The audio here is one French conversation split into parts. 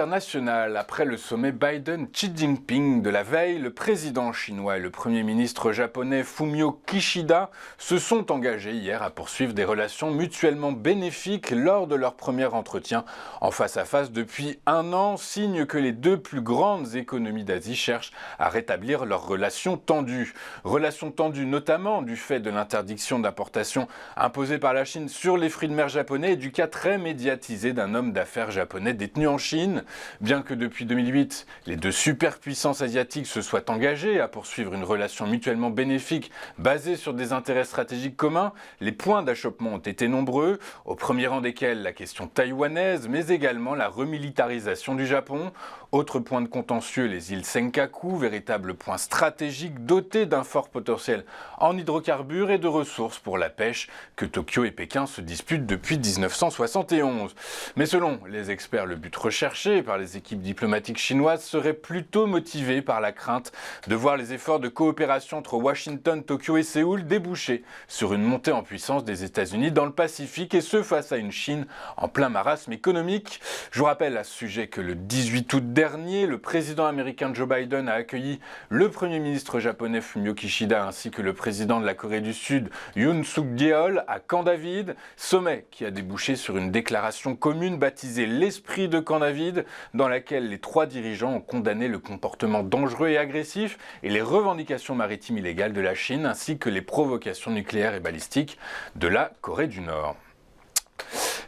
internationale. Après le sommet Biden-Xi Jinping de la veille, le président chinois et le premier ministre japonais Fumio Kishida se sont engagés hier à poursuivre des relations mutuellement bénéfiques lors de leur premier entretien en face à face depuis un an, signe que les deux plus grandes économies d'Asie cherchent à rétablir leurs relations tendues. Relations tendues notamment du fait de l'interdiction d'importation imposée par la Chine sur les fruits de mer japonais et du cas très médiatisé d'un homme d'affaires japonais détenu en Chine. Bien que depuis 2008, les deux superpuissances asiatiques se soient engagées à poursuivre une relation mutuellement bénéfique basée sur des intérêts stratégiques communs, les points d'achoppement ont été nombreux, au premier rang desquels la question taïwanaise, mais également la remilitarisation du Japon. Autre point de contentieux, les îles Senkaku, véritable point stratégique doté d'un fort potentiel en hydrocarbures et de ressources pour la pêche que Tokyo et Pékin se disputent depuis 1971. Mais selon les experts, le but recherché par les équipes diplomatiques chinoises serait plutôt motivé par la crainte de voir les efforts de coopération entre Washington, Tokyo et Séoul déboucher sur une montée en puissance des États-Unis dans le Pacifique, et ce face à une Chine en plein marasme économique. Je vous rappelle à ce sujet que le 18 août dernier, le président américain Joe Biden a accueilli le premier ministre japonais Fumio Kishida ainsi que le président de la Corée du Sud Yoon Suk-yeol à Camp David, sommet qui a débouché sur une déclaration commune baptisée l'Esprit de Camp David, dans laquelle les trois dirigeants ont condamné le comportement dangereux et agressif et les revendications maritimes illégales de la Chine ainsi que les provocations nucléaires et balistiques de la Corée du Nord.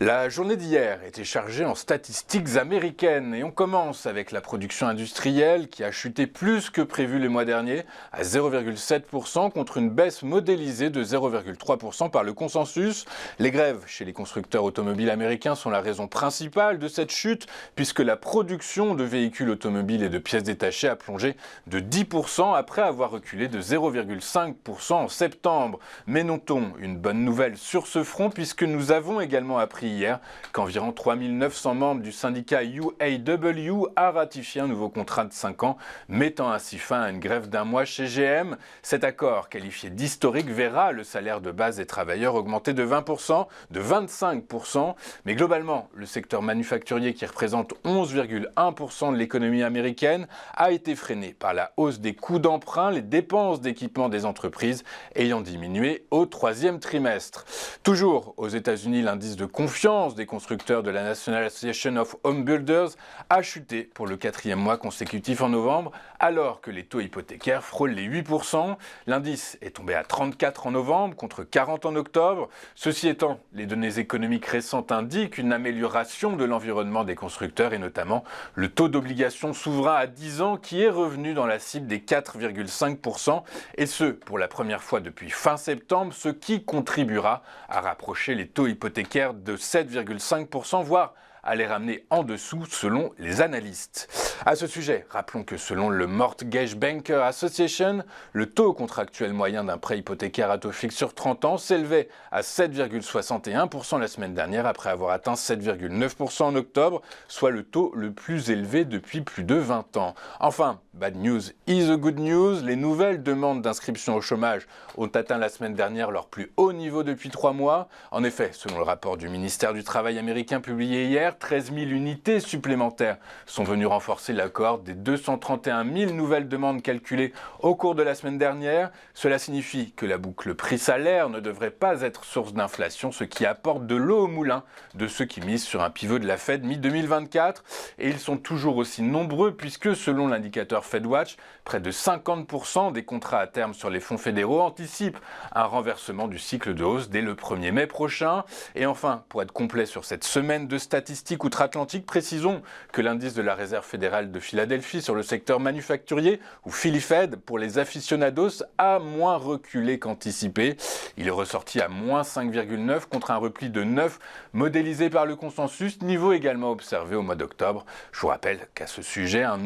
La journée d'hier était chargée en statistiques américaines et on commence avec la production industrielle qui a chuté plus que prévu le mois dernier à 0,7% contre une baisse modélisée de 0,3% par le consensus. Les grèves chez les constructeurs automobiles américains sont la raison principale de cette chute puisque la production de véhicules automobiles et de pièces détachées a plongé de 10% après avoir reculé de 0,5% en septembre. Mais notons une bonne nouvelle sur ce front puisque nous avons également appris hier qu'environ 3900 membres du syndicat UAW a ratifié un nouveau contrat de 5 ans, mettant ainsi fin à une grève d'un mois chez GM. Cet accord, qualifié d'historique, verra le salaire de base des travailleurs augmenter de 20%, de 25%, mais globalement, le secteur manufacturier qui représente 11,1% de l'économie américaine a été freiné par la hausse des coûts d'emprunt, les dépenses d'équipement des entreprises ayant diminué au troisième trimestre. Toujours aux États-Unis, l'indice de confiance des constructeurs de la National Association of Home Builders a chuté pour le 4e mois consécutif en novembre, alors que les taux hypothécaires frôlent les 8%. L'indice est tombé à 34 en novembre contre 40 en octobre. Ceci étant, les données économiques récentes indiquent une amélioration de l'environnement des constructeurs et notamment le taux d'obligation souverain à 10 ans qui est revenu dans la cible des 4,5% et ce pour la première fois depuis fin septembre, ce qui contribuera à rapprocher les taux hypothécaires de 7,5%, voire à les ramener en dessous selon les analystes. À ce sujet, rappelons que selon le Mortgage Banker Association, le taux contractuel moyen d'un prêt hypothécaire à taux fixe sur 30 ans s'élevait à 7,61% la semaine dernière après avoir atteint 7,9% en octobre, soit le taux le plus élevé depuis plus de 20 ans. Enfin, bad news is a good news, les nouvelles demandes d'inscription au chômage ont atteint la semaine dernière leur plus haut niveau depuis 3 mois. En effet, selon le rapport du ministère du Travail américain publié hier, 13 000 unités supplémentaires sont venues renforcer la cohorte des 231 000 nouvelles demandes calculées au cours de la semaine dernière. Cela signifie que la boucle prix-salaire ne devrait pas être source d'inflation, ce qui apporte de l'eau au moulin de ceux qui misent sur un pivot de la Fed mi-2024. Et ils sont toujours aussi nombreux puisque, selon l'indicateur FedWatch, près de 50% des contrats à terme sur les fonds fédéraux anticipent un renversement du cycle de hausse dès le 1er mai prochain. Et enfin, pour être complet sur cette semaine de statistiques outre-Atlantique, précisons que l'indice de la Réserve fédérale de Philadelphie sur le secteur manufacturier, ou PhillyFed pour les aficionados, a moins reculé qu'anticipé. Il est ressorti à moins 5,9 contre un repli de 9 modélisé par le consensus, niveau également observé au mois d'octobre. Je vous rappelle qu'à ce sujet, un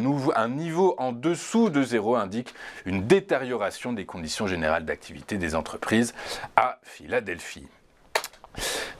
niveau en dessous de 0 indique une détérioration des conditions générales d'activité des entreprises à Philadelphie.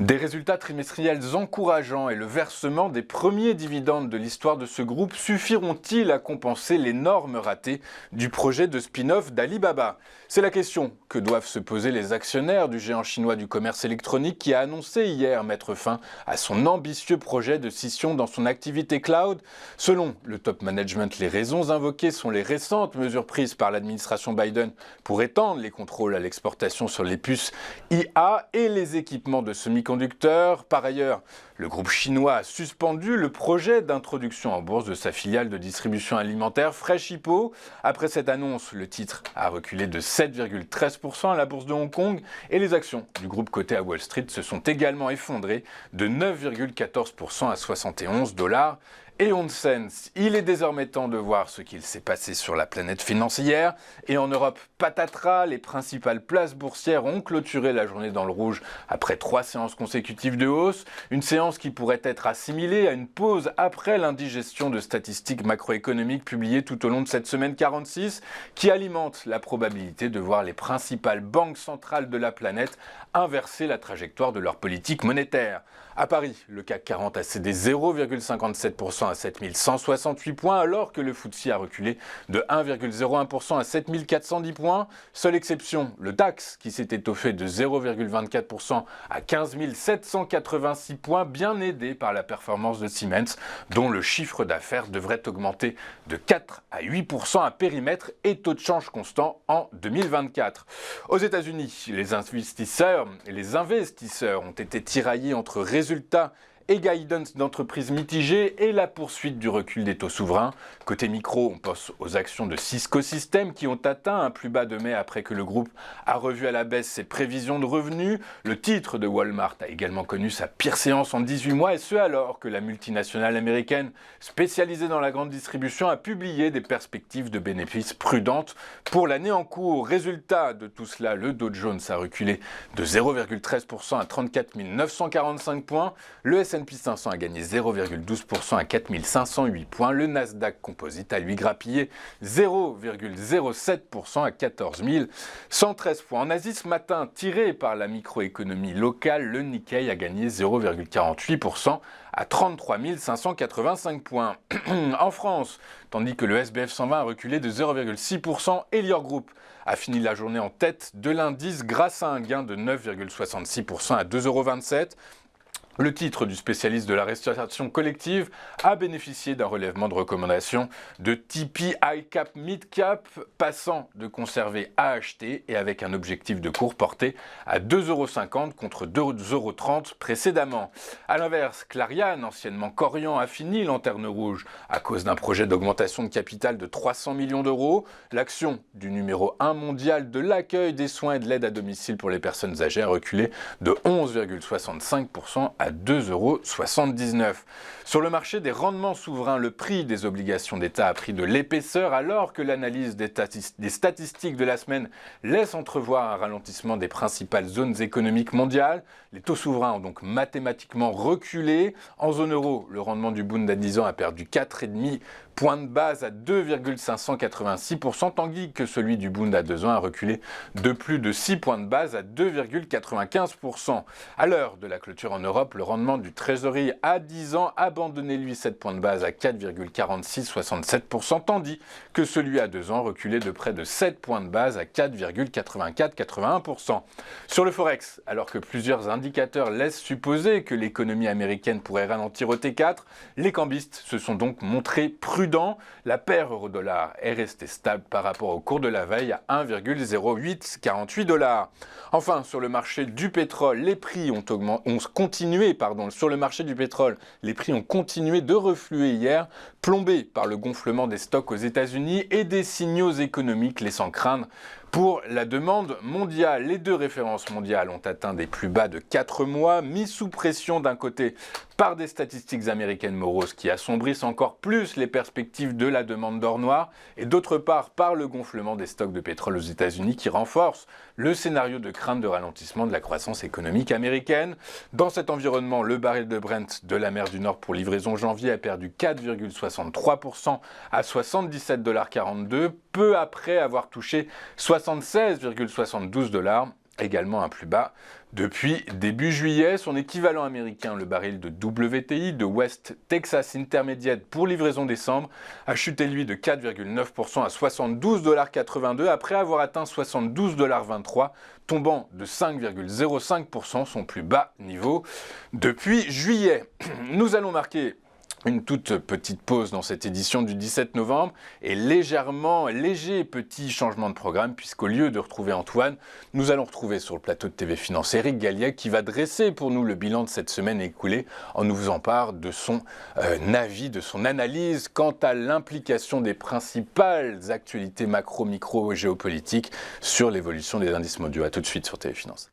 Des résultats trimestriels encourageants et le versement des premiers dividendes de l'histoire de ce groupe suffiront-ils à compenser l'énorme raté du projet de spin-off d'Alibaba? C'est la question que doivent se poser les actionnaires du géant chinois du commerce électronique qui a annoncé hier mettre fin à son ambitieux projet de scission dans son activité cloud. Selon le top management, les raisons invoquées sont les récentes mesures prises par l'administration Biden pour étendre les contrôles à l'exportation sur les puces IA et les équipements de semi-conducteurs. Par ailleurs, le groupe chinois a suspendu le projet d'introduction en bourse de sa filiale de distribution alimentaire Fresh Hippo. Après cette annonce, le titre a reculé de 7,13% à la bourse de Hong Kong et les actions du groupe coté à Wall Street se sont également effondrées de 9,14% à 71 $ et 11 cents. Il est désormais temps de voir ce qu'il s'est passé sur la planète financière. Et en Europe, patatras, les principales places boursières ont clôturé la journée dans le rouge après 3 séances consécutives de hausse. Une séance qui pourrait être assimilée à une pause après l'indigestion de statistiques macroéconomiques publiées tout au long de cette semaine 46, qui alimente la probabilité de voir les principales banques centrales de la planète inverser la trajectoire de leur politique monétaire. À Paris, le CAC 40 a cédé 0,57% à 7168 points, alors que le FTSE a reculé de 1,01% à 7410 points. Seule exception, le DAX, qui s'est étoffé de 0,24% à 15 786 points, bien aidé par la performance de Siemens, dont le chiffre d'affaires devrait augmenter de 4 à 8% à périmètre et taux de change constant en 2024. Aux États-Unis, les investisseurs ont été tiraillés entre résultats et guidance d'entreprises mitigées et la poursuite du recul des taux souverains. Côté micro, on pense aux actions de Cisco Systems qui ont atteint un plus bas de mai après que le groupe a revu à la baisse ses prévisions de revenus. Le titre de Walmart a également connu sa pire séance en 18 mois et ce alors que la multinationale américaine spécialisée dans la grande distribution a publié des perspectives de bénéfices prudentes pour l'année en cours. Résultat de tout cela, le Dow Jones a reculé de 0,13% à 34 945 points. Le S&P 500 a gagné 0,12% à 4508 points. Le Nasdaq Composite a lui grappillé 0,07% à 14 113 points. En Asie ce matin, tiré par la microéconomie locale, le Nikkei a gagné 0,48% à 33 585 points. En France, tandis que le SBF 120 a reculé de 0,6%, Elior Group a fini la journée en tête de l'indice grâce à un gain de 9,66% à 2,27 €. Le titre du spécialiste de la restauration collective a bénéficié d'un relèvement de recommandation de Tipeee High Cap Mid Cap, passant de conserver à acheter et avec un objectif de cours porté à 2,50 € contre 2,30 € précédemment. A l'inverse, Clariane, anciennement Corian, a fini lanterne rouge à cause d'un projet d'augmentation de capital de 300 millions d'euros. L'action du numéro 1 mondial de l'accueil des soins et de l'aide à domicile pour les personnes âgées a reculé de 11,65% à 2,79 €. Sur le marché des rendements souverains, le prix des obligations d'État a pris de l'épaisseur alors que l'analyse des statistiques de la semaine laisse entrevoir un ralentissement des principales zones économiques mondiales. Les taux souverains ont donc mathématiquement reculé. En zone euro, le rendement du Bund à 10 ans a perdu 4,5 points de base à 2,586%, tandis que celui du Bund à 2 ans a reculé de plus de 6 points de base à 2,95%. À l'heure de la clôture en Europe, le rendement du Treasury à 10 ans a abandonné lui 7 points de base à 4,4667%, tandis que celui à 2 ans reculait de près de 7 points de base à 4,8481%. Sur le Forex, alors que plusieurs indicateurs laissent supposer que l'économie américaine pourrait ralentir au T4, les cambistes se sont donc montrés prudents. La paire euro-dollar est restée stable par rapport au cours de la veille à 1,0848 $. Enfin, sur le marché du pétrole, les prix ont continué de refluer hier, plombés par le gonflement des stocks aux États-Unis et des signaux économiques laissant craindre pour la demande mondiale. Les deux références mondiales ont atteint des plus bas de 4 mois, mis sous pression d'un côté par des statistiques américaines moroses qui assombrissent encore plus les perspectives de la demande d'or noir, et d'autre part par le gonflement des stocks de pétrole aux États-Unis qui renforce le scénario de crainte de ralentissement de la croissance économique américaine. Dans cet environnement, le baril de Brent de la mer du Nord pour livraison janvier a perdu 4,63% à 77,42 $, peu après avoir touché 76,72 $. également un plus bas depuis début juillet. Son équivalent américain, le baril de WTI, de West Texas Intermediate pour livraison décembre, a chuté lui de 4,9% à 72,82$ après avoir atteint 72,23$, tombant de 5,05%, son plus bas niveau depuis juillet. Nous allons marquer une toute petite pause dans cette édition du 17 novembre et léger petit changement de programme puisqu'au lieu de retrouver Antoine, nous allons retrouver sur le plateau de TV Finance Eric Galliet qui va dresser pour nous le bilan de cette semaine écoulée en nous faisant part de son avis, de son analyse quant à l'implication des principales actualités macro, micro et géopolitiques sur l'évolution des indices mondiaux. A tout de suite sur TV Finance.